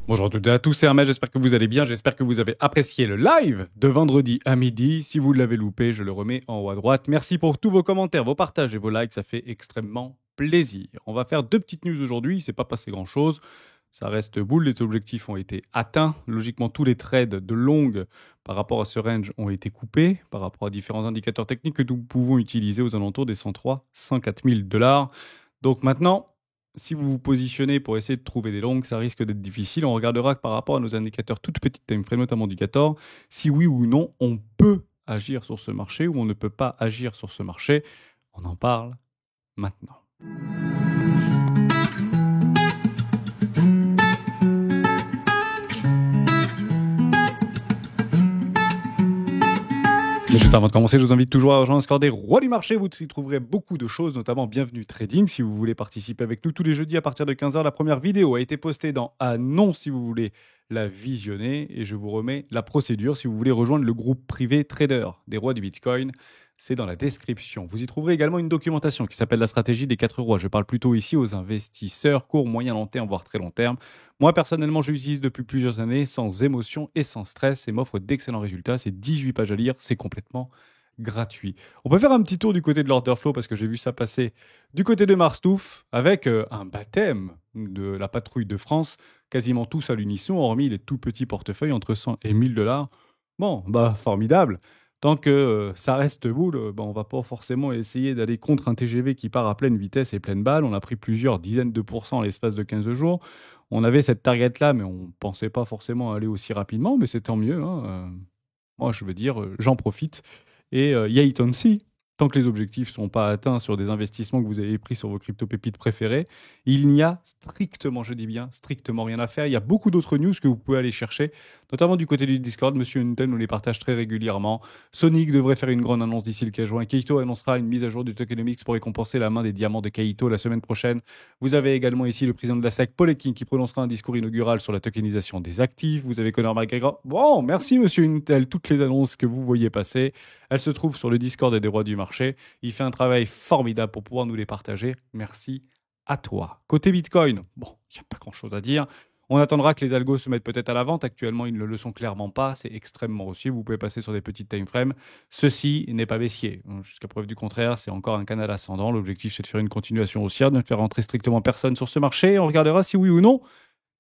Bonjour à toutes et à tous, c'est Hermès, j'espère que vous allez bien, j'espère que vous avez apprécié le live de vendredi à midi. Si vous l'avez loupé, je le remets en haut à droite. Merci pour tous vos commentaires, vos partages et vos likes, ça fait extrêmement plaisir. On va faire deux petites news aujourd'hui, il s'est pas passé grand chose. Ça reste boule, les objectifs ont été atteints. Logiquement, tous les trades de longue par rapport à ce range ont été coupés par rapport à différents indicateurs techniques que nous pouvons utiliser aux alentours des 103, 104 000 $. Donc maintenant, si vous vous positionnez pour essayer de trouver des longues, ça risque d'être difficile. On regardera que par rapport à nos indicateurs toutes petites time frame, notamment du 14, si oui ou non on peut agir sur ce marché ou on ne peut pas agir sur ce marché. On en parle maintenant. Mais juste avant de commencer, je vous invite toujours à rejoindre le score des rois du marché. Vous y trouverez beaucoup de choses, notamment Bienvenue Trading. Si vous voulez participer avec nous tous les jeudis à partir de 15h, la première vidéo a été postée dans non si vous voulez la visionner. Et je vous remets la procédure si vous voulez rejoindre le groupe privé Trader des rois du Bitcoin. C'est dans la description. Vous y trouverez également une documentation qui s'appelle la stratégie des 4 rois. Je parle plutôt ici aux investisseurs court, moyen, long terme, voire très long terme. Moi, personnellement, je l'utilise depuis plusieurs années sans émotion et sans stress et m'offre d'excellents résultats. C'est 18 pages à lire, c'est complètement gratuit. On peut faire un petit tour du côté de l'order flow parce que j'ai vu ça passer du côté de Marstouf avec un baptême de la patrouille de France, quasiment tous à l'unisson, hormis les tout petits portefeuilles entre 100 et 1000 $. Bon, bah formidable. Tant que ça reste boule, bah, on va pas forcément essayer d'aller contre un TGV qui part à pleine vitesse et pleine balle. On a pris plusieurs dizaines de pourcents en l'espace de 15 jours. On avait cette target-là, mais on ne pensait pas forcément aller aussi rapidement, mais c'est tant mieux. Hein. Moi, je veux dire, j'en profite. Et yay on see. Tant que les objectifs ne sont pas atteints sur des investissements que vous avez pris sur vos crypto-pépites préférées, il n'y a strictement, je dis bien, strictement rien à faire. Il y a beaucoup d'autres news que vous pouvez aller chercher, notamment du côté du Discord. Monsieur Intel nous les partage très régulièrement. Sonic devrait faire une grande annonce d'ici le 15 juin. Kaito annoncera une mise à jour du tokenomics pour récompenser la main des diamants de Kaito la semaine prochaine. Vous avez également ici le président de la SEC, Paul King, qui prononcera un discours inaugural sur la tokenisation des actifs. Vous avez Conor McGregor. Bon, merci Monsieur Intel. Toutes les annonces que vous voyez passer, elles se trouvent sur le Discord des rois du marché. Il fait un travail formidable pour pouvoir nous les partager. Merci à toi. Côté Bitcoin, bon, il n'y a pas grand-chose à dire. On attendra que les algos se mettent peut-être à la vente. Actuellement, ils ne le sont clairement pas. C'est extrêmement haussier. Vous pouvez passer sur des petites time frames. Ceci n'est pas baissier. Jusqu'à preuve du contraire, c'est encore un canal ascendant. L'objectif, c'est de faire une continuation haussière, de ne faire rentrer strictement personne sur ce marché. On regardera si oui ou non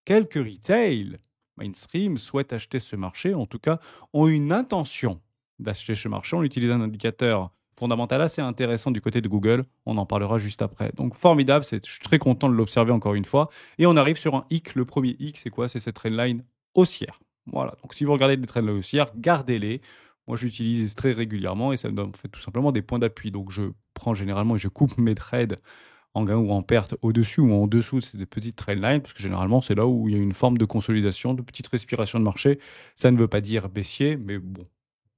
quelques retail mainstream souhaitent acheter ce marché, en tout cas, ont une intention d'acheter ce marché. On utilise un indicateur fondamental assez intéressant du côté de Google. On en parlera juste après. Donc formidable, je suis très content de l'observer encore une fois. Et on arrive sur un hic. Le premier hic, c'est quoi? C'est cette trendline haussière. Voilà, donc si vous regardez des trendlines haussières, gardez-les. Moi, je l'utilise très régulièrement et ça me donne en fait, tout simplement des points d'appui. Donc je prends généralement et je coupe mes trades en gain ou en perte au-dessus ou en dessous de ces petites trendlines, parce que généralement, c'est là où il y a une forme de consolidation, de petite respiration de marché. Ça ne veut pas dire baissier, mais bon,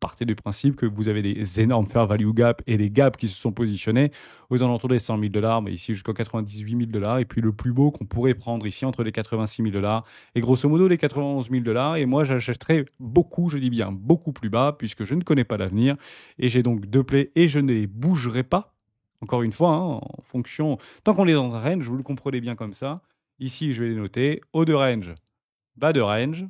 partez du principe que vous avez des énormes fair value gap et des gaps qui se sont positionnés aux alentours des 100 000 $, mais ici jusqu'aux 98 000 $, et puis le plus beau qu'on pourrait prendre ici entre les 86 000 $ et grosso modo les 91 000 $, et moi j'achèterai beaucoup, je dis bien beaucoup plus bas, puisque je ne connais pas l'avenir, et j'ai donc deux plays et je ne les bougerai pas. Encore une fois, hein, en fonction, tant qu'on est dans un range, vous le comprenez bien comme ça. Ici, je vais les noter, haut de range, bas de range.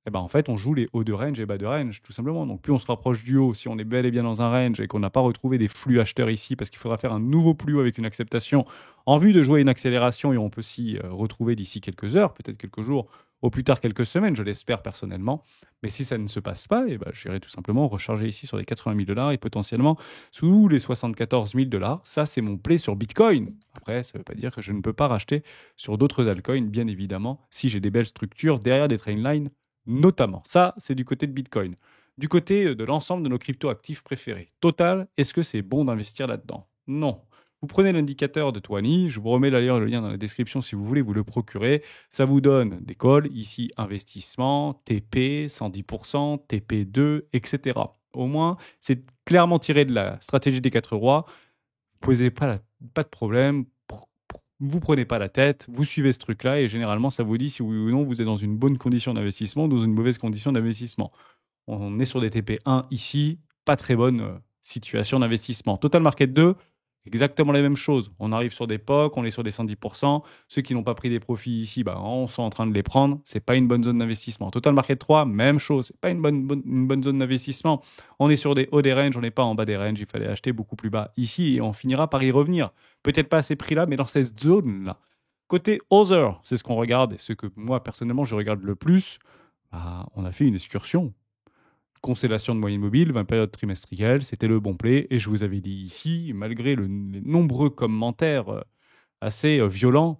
Et ben en fait, on joue les hauts de range et bas de range, tout simplement. Donc, plus on se rapproche du haut, si on est bel et bien dans un range et qu'on n'a pas retrouvé des flux acheteurs ici, parce qu'il faudra faire un nouveau plus haut avec une acceptation en vue de jouer une accélération, et on peut s'y retrouver d'ici quelques heures, peut-être quelques jours, au plus tard quelques semaines, je l'espère personnellement. Mais si ça ne se passe pas, et ben, j'irai tout simplement recharger ici sur les 80 000 $ et potentiellement sous les 74 000 $. Ça, c'est mon play sur Bitcoin. Après, ça ne veut pas dire que je ne peux pas racheter sur d'autres altcoins, bien évidemment, si j'ai des belles structures derrière des trainlines notamment. Ça, c'est du côté de Bitcoin. Du côté de l'ensemble de nos crypto-actifs préférés. Total, est-ce que c'est bon d'investir là-dedans? Non. Vous prenez l'indicateur de Twani, je vous remets d'ailleurs le lien dans la description si vous voulez vous le procurer. Ça vous donne des calls, ici investissement, TP, 110%, TP2, etc. Au moins, c'est clairement tiré de la stratégie des 4 rois. Vous posez pas de problème, vous prenez pas la tête, vous suivez ce truc-là et généralement, ça vous dit si oui ou non vous êtes dans une bonne condition d'investissement ou dans une mauvaise condition d'investissement. On est sur des TP1 ici, pas très bonne situation d'investissement. Total Market 2, exactement les mêmes choses. On arrive sur des POC, on est sur des 110%. Ceux qui n'ont pas pris des profits ici, bah, on sont en train de les prendre. C'est pas une bonne zone d'investissement. Total Market 3, même chose. C'est pas une bonne zone d'investissement. On est sur des hauts des ranges, on n'est pas en bas des ranges. Il fallait acheter beaucoup plus bas ici et on finira par y revenir. Peut-être pas à ces prix-là, mais dans cette zone-là. Côté Other, c'est ce qu'on regarde et ce que moi, personnellement, je regarde le plus. Bah, on a fait une excursion. Constellation de moyenne mobile, 20 périodes trimestrielles, c'était le bon play. Et je vous avais dit ici, malgré les nombreux commentaires assez violents,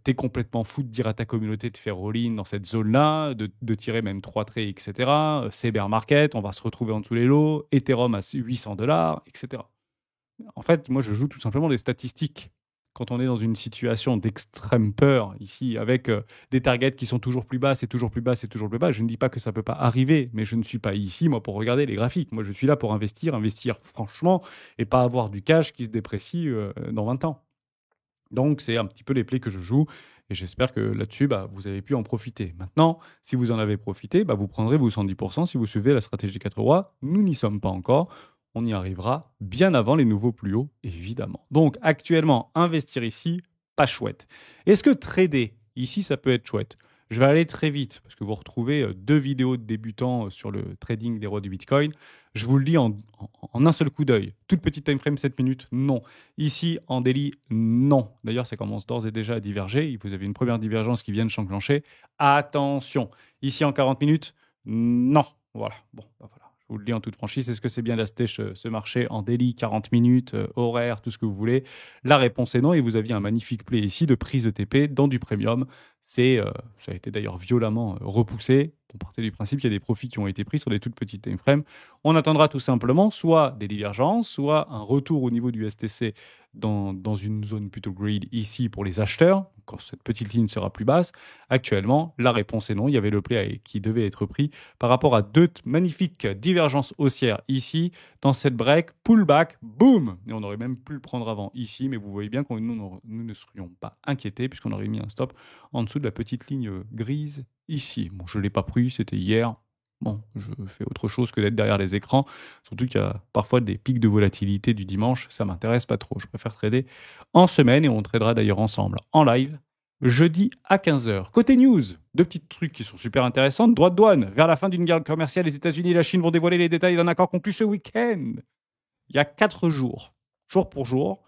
t'es complètement fou de dire à ta communauté de faire all-in dans cette zone-là, de tirer même 3 traits, etc. C'est bear market, on va se retrouver en dessous les lots, Ethereum à 800 $, etc. En fait, moi, je joue tout simplement des statistiques. Quand on est dans une situation d'extrême peur, ici, avec des targets qui sont toujours plus bas, c'est toujours plus bas, c'est toujours plus bas, je ne dis pas que ça ne peut pas arriver, mais je ne suis pas ici, moi, pour regarder les graphiques. Moi, je suis là pour investir franchement, et pas avoir du cash qui se déprécie dans 20 ans. Donc, c'est un petit peu les plays que je joue, et j'espère que là-dessus, bah, vous avez pu en profiter. Maintenant, si vous en avez profité, bah, vous prendrez vos 110% si vous suivez la stratégie 4 rois. Nous n'y sommes pas encore. On y arrivera bien avant les nouveaux plus hauts, évidemment. Donc, actuellement, investir ici, pas chouette. Est-ce que trader ici, ça peut être chouette? Je vais aller très vite parce que vous retrouvez 2 vidéos de débutants sur le trading des rois du Bitcoin. Je vous le dis en un seul coup d'œil. Toute petite time frame, 7 minutes, non. Ici, en daily, non. D'ailleurs, ça commence d'ores et déjà à diverger. Vous avez une première divergence qui vient de s'enclencher. Attention. Ici, en 40 minutes, non. Voilà. Bon, bah voilà. Je vous le dis en toute franchise. Est-ce que c'est bien d'acheter ce marché en daily, 40 minutes, horaire, tout ce que vous voulez? La réponse est non. Et vous aviez un magnifique play ici de prise de TP dans du premium. Ça a été d'ailleurs violemment repoussé. On partait du principe qu'il y a des profits qui ont été pris sur des toutes petites time frames. On attendra tout simplement soit des divergences, soit un retour au niveau du STC dans une zone plutôt greed ici pour les acheteurs, quand cette petite ligne sera plus basse. Actuellement, la réponse est non. Il y avait le play qui devait être pris par rapport à 2 magnifiques divergences haussières ici, dans cette break, pullback, boom. Et on aurait même pu le prendre avant ici, mais vous voyez bien que nous ne serions pas inquiétés puisqu'on aurait mis un stop en dessous de la petite ligne grise ici. Bon, je ne l'ai pas pris, c'était hier. Bon, je fais autre chose que d'être derrière les écrans. Surtout qu'il y a parfois des pics de volatilité du dimanche. Ça m'intéresse pas trop. Je préfère trader en semaine et on tradera d'ailleurs ensemble en live jeudi à 15h. Côté news, 2 petits trucs qui sont super intéressants. Droit de douane. Vers la fin d'une guerre commerciale, les États-Unis et la Chine vont dévoiler les détails d'un accord conclu ce week-end. Il y a 4 jours, jour pour jour,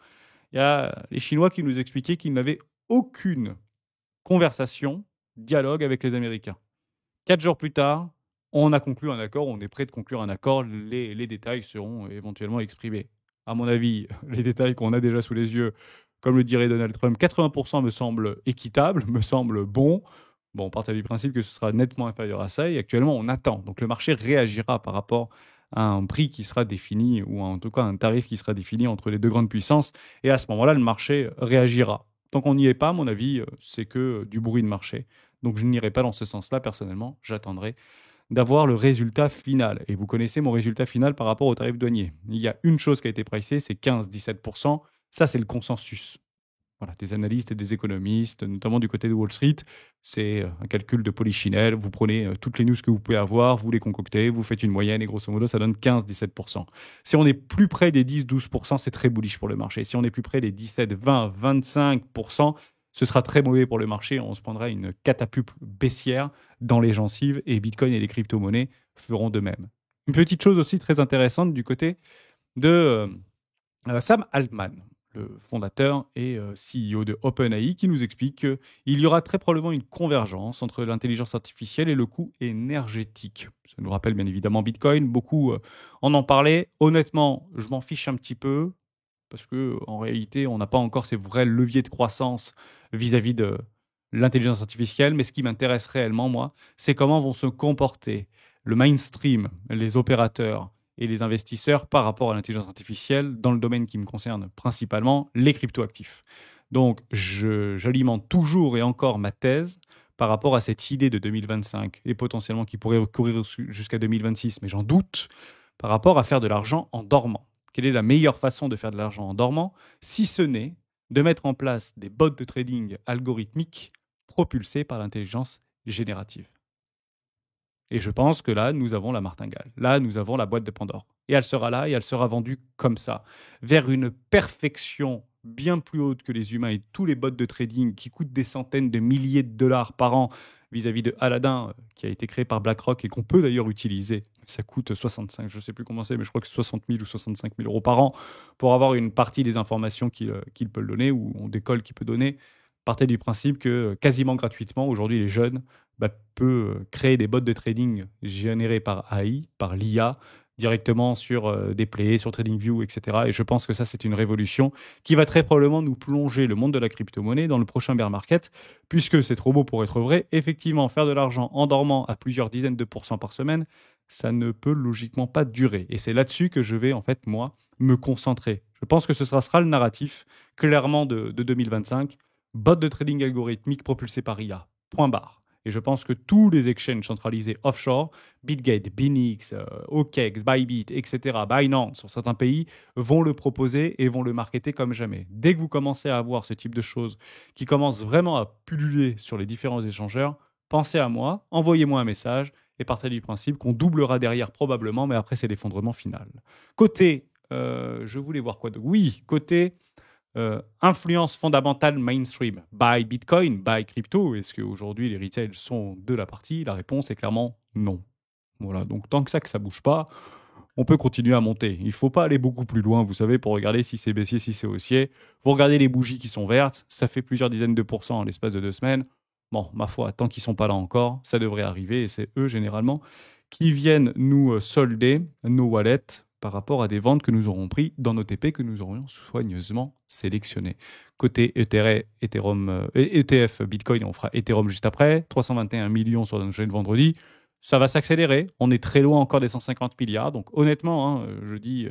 il y a les Chinois qui nous expliquaient qu'ils n'avaient aucune conversation, dialogue avec les Américains. 4 jours plus tard, on a conclu un accord, on est prêt de conclure un accord, les détails seront éventuellement exprimés. À mon avis, les détails qu'on a déjà sous les yeux, comme le dirait Donald Trump, 80% me semblent équitables, me semblent bons. Bon, on part du principe que ce sera nettement inférieur à ça et actuellement on attend. Donc le marché réagira par rapport à un prix qui sera défini ou en tout cas un tarif qui sera défini entre les 2 grandes puissances et à ce moment-là le marché réagira. Tant qu'on n'y est pas, à mon avis, c'est que du bruit de marché. Donc je n'irai pas dans ce sens-là personnellement, j'attendrai d'avoir le résultat final. Et vous connaissez mon résultat final par rapport au tarif douanier. Il y a une chose qui a été pricée, c'est 15-17%. Ça, c'est le consensus. Voilà, des analystes et des économistes, notamment du côté de Wall Street. C'est un calcul de polichinelle. Vous prenez toutes les news que vous pouvez avoir, vous les concoctez, vous faites une moyenne et grosso modo, ça donne 15-17%. Si on est plus près des 10-12%, c'est très bullish pour le marché. Si on est plus près des 17, 20, 25%, ce sera très mauvais pour le marché. On se prendra une catapulte baissière dans les gencives et Bitcoin et les crypto-monnaies feront de même. Une petite chose aussi très intéressante du côté de Sam Altman, le fondateur et CEO de OpenAI, qui nous explique qu'il y aura très probablement une convergence entre l'intelligence artificielle et le coût énergétique. Ça nous rappelle bien évidemment Bitcoin. Beaucoup en parlaient. Honnêtement, je m'en fiche un petit peu parce que en réalité, on n'a pas encore ces vrais leviers de croissance vis-à-vis de l'intelligence artificielle. Mais ce qui m'intéresse réellement, moi, c'est comment vont se comporter le mainstream, les opérateurs et les investisseurs par rapport à l'intelligence artificielle dans le domaine qui me concerne principalement, les cryptoactifs. Donc, j'alimente toujours et encore ma thèse par rapport à cette idée de 2025 et potentiellement qui pourrait courir jusqu'à 2026, mais j'en doute, par rapport à faire de l'argent en dormant. Quelle est la meilleure façon de faire de l'argent en dormant, si ce n'est de mettre en place des bots de trading algorithmiques propulsés par l'intelligence générative? Et je pense que là, nous avons la martingale. Là, nous avons la boîte de Pandore. Et elle sera là et elle sera vendue comme ça, vers une perfection bien plus haute que les humains et tous les bots de trading qui coûtent des centaines de milliers de dollars par an vis-à-vis de Aladdin, qui a été créé par BlackRock et qu'on peut d'ailleurs utiliser. Ça coûte 65, je ne sais plus comment c'est, mais je crois que 60 000 ou 65 000 euros par an pour avoir une partie des informations qu'il peut donner ou on décolle qu'il peut donner. Partez du principe que quasiment gratuitement, aujourd'hui, les jeunes peut créer des bots de trading générés par AI, par l'IA, directement sur des plays, sur TradingView, etc. Et je pense que ça, c'est une révolution qui va très probablement nous plonger le monde de la crypto-monnaie dans le prochain bear market, puisque c'est trop beau pour être vrai. Effectivement, faire de l'argent en dormant à plusieurs dizaines de pourcents par semaine, ça ne peut logiquement pas durer. Et c'est là-dessus que je vais, en fait, moi, me concentrer. Je pense que ce sera le narratif, clairement, de 2025. Bot de trading algorithmique propulsé par IA. Point barre. Et je pense que tous les exchanges centralisés offshore, BitGate, Binix, OKEx, Bybit, etc., Binance, sur certains pays, vont le proposer et vont le marketer comme jamais. Dès que vous commencez à avoir ce type de choses qui commencent vraiment à pulluler sur les différents échangeurs, pensez à moi, envoyez-moi un message et partez du principe qu'on doublera derrière probablement, mais après c'est l'effondrement final. Côté, je voulais voir quoi de... Oui, côté... influence fondamentale mainstream. Buy Bitcoin, buy crypto. Est-ce qu'aujourd'hui les retails sont de la partie? La réponse est clairement non. Voilà, donc tant que ça bouge pas, on peut continuer à monter. Il ne faut pas aller beaucoup plus loin, vous savez, pour regarder si c'est baissier, si c'est haussier. Vous regardez les bougies qui sont vertes, ça fait plusieurs dizaines de pourcents en l'espace de 2 semaines. Bon, ma foi, tant qu'ils ne sont pas là encore, ça devrait arriver, et c'est eux, généralement, qui viennent nous solder nos wallets par rapport à des ventes que nous aurons pris dans nos TP que nous aurions soigneusement sélectionnés. Côté Ethereum, ETF Bitcoin, on fera Ethereum juste après, 321 millions sur la chaîne vendredi, ça va s'accélérer. On est très loin encore des 150 milliards. Donc honnêtement, je dis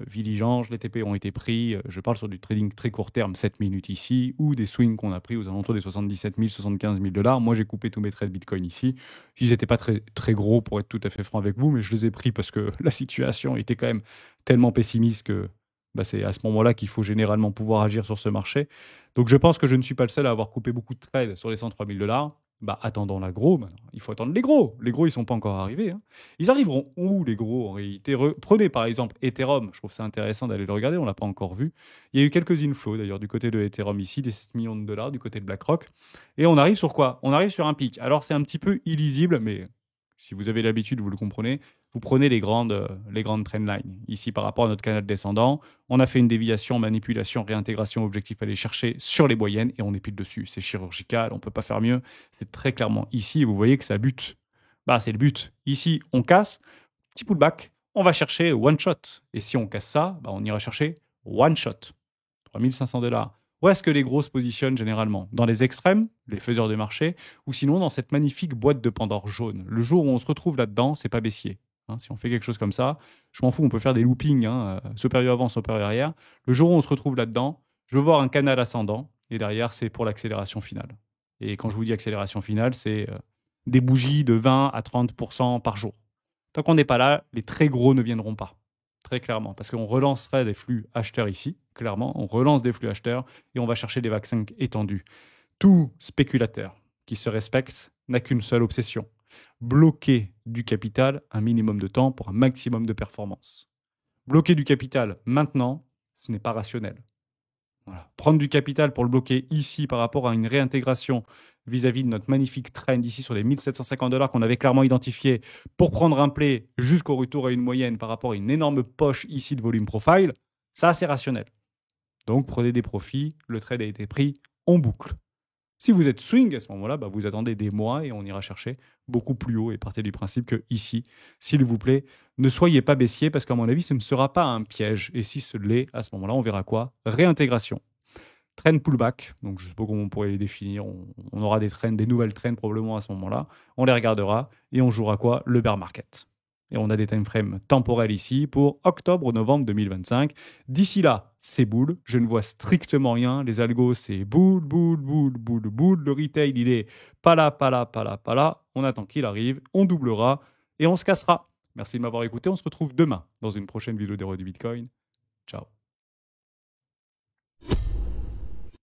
Viligange, les TP ont été pris. Je parle sur du trading très court terme, 7 minutes ici, ou des swings qu'on a pris aux alentours des 77 000, 75 000 dollars. Moi, j'ai coupé tous mes trades Bitcoin ici. Ils n'étaient pas très, très gros pour être tout à fait franc avec vous, mais je les ai pris parce que la situation était quand même tellement pessimiste que c'est à ce moment-là qu'il faut généralement pouvoir agir sur ce marché. Donc je pense que je ne suis pas le seul à avoir coupé beaucoup de trades sur les 103 000 dollars. Attendons la gros, maintenant. Il faut attendre les gros. Les gros, ils ne sont pas encore arrivés. Hein. Ils arriveront où, les gros, en réalité? Prenez par exemple Ethereum. Je trouve ça intéressant d'aller le regarder. On ne l'a pas encore vu. Il y a eu quelques inflows, d'ailleurs, du côté de Ethereum ici, des 7 millions de dollars, du côté de BlackRock. Et on arrive sur quoi? On arrive sur un pic. Alors, c'est un petit peu illisible, mais si vous avez l'habitude, vous le comprenez. Vous prenez les grandes trendlines. Ici, par rapport à notre canal descendant, on a fait une déviation, manipulation, réintégration, objectif à aller chercher sur les moyennes et on est pile dessus. C'est chirurgical, on ne peut pas faire mieux. C'est très clairement ici, vous voyez que ça bute. C'est le but. Ici, on casse, petit pullback, on va chercher one shot. Et si on casse ça, on ira chercher one shot. 3500 dollars. Où est-ce que les gros se positionnent généralement? Dans les extrêmes, les faiseurs de marché, ou sinon dans cette magnifique boîte de Pandore jaune. Le jour où on se retrouve là-dedans, c'est pas baissier. Si on fait quelque chose comme ça, je m'en fous, on peut faire des loopings, supérieur avant, supérieur arrière. Le jour où on se retrouve là-dedans, je veux voir un canal ascendant, et derrière, c'est pour l'accélération finale. Et quand je vous dis accélération finale, c'est des bougies de 20 à 30% par jour. Tant qu'on n'est pas là, les très gros ne viendront pas. Très clairement, parce qu'on relancerait des flux acheteurs ici, clairement, on relance des flux acheteurs et on va chercher des vaccins étendus. Tout spéculateur qui se respecte n'a qu'une seule obsession: bloquer du capital un minimum de temps pour un maximum de performance. Bloquer du capital maintenant, ce n'est pas rationnel. Voilà. Prendre du capital pour le bloquer ici par rapport à une réintégration vis-à-vis de notre magnifique trend ici sur les 1750 dollars qu'on avait clairement identifié pour prendre un play jusqu'au retour à une moyenne par rapport à une énorme poche ici de volume profile, ça c'est rationnel. Donc prenez des profits, le trade a été pris, on boucle. Si vous êtes swing à ce moment-là, vous attendez des mois et on ira chercher beaucoup plus haut et partez du principe que ici, s'il vous plaît, ne soyez pas baissier parce qu'à mon avis, ce ne sera pas un piège. Et si ce l'est, à ce moment-là, on verra quoi? Réintégration. Trend pullback, donc je ne sais pas comment on pourrait les définir. On aura des trends, des nouvelles trends probablement à ce moment-là. On les regardera et on jouera quoi? Le bear market. Et on a des time frames temporels ici pour octobre-novembre 2025. D'ici là, c'est boule. Je ne vois strictement rien. Les algos, c'est boule, boule, boule, boule, boule. Le retail, il est pas là, pas là, pas là, pas là. On attend qu'il arrive, on doublera et on se cassera. Merci de m'avoir écouté. On se retrouve demain dans une prochaine vidéo des rois du Bitcoin. Ciao.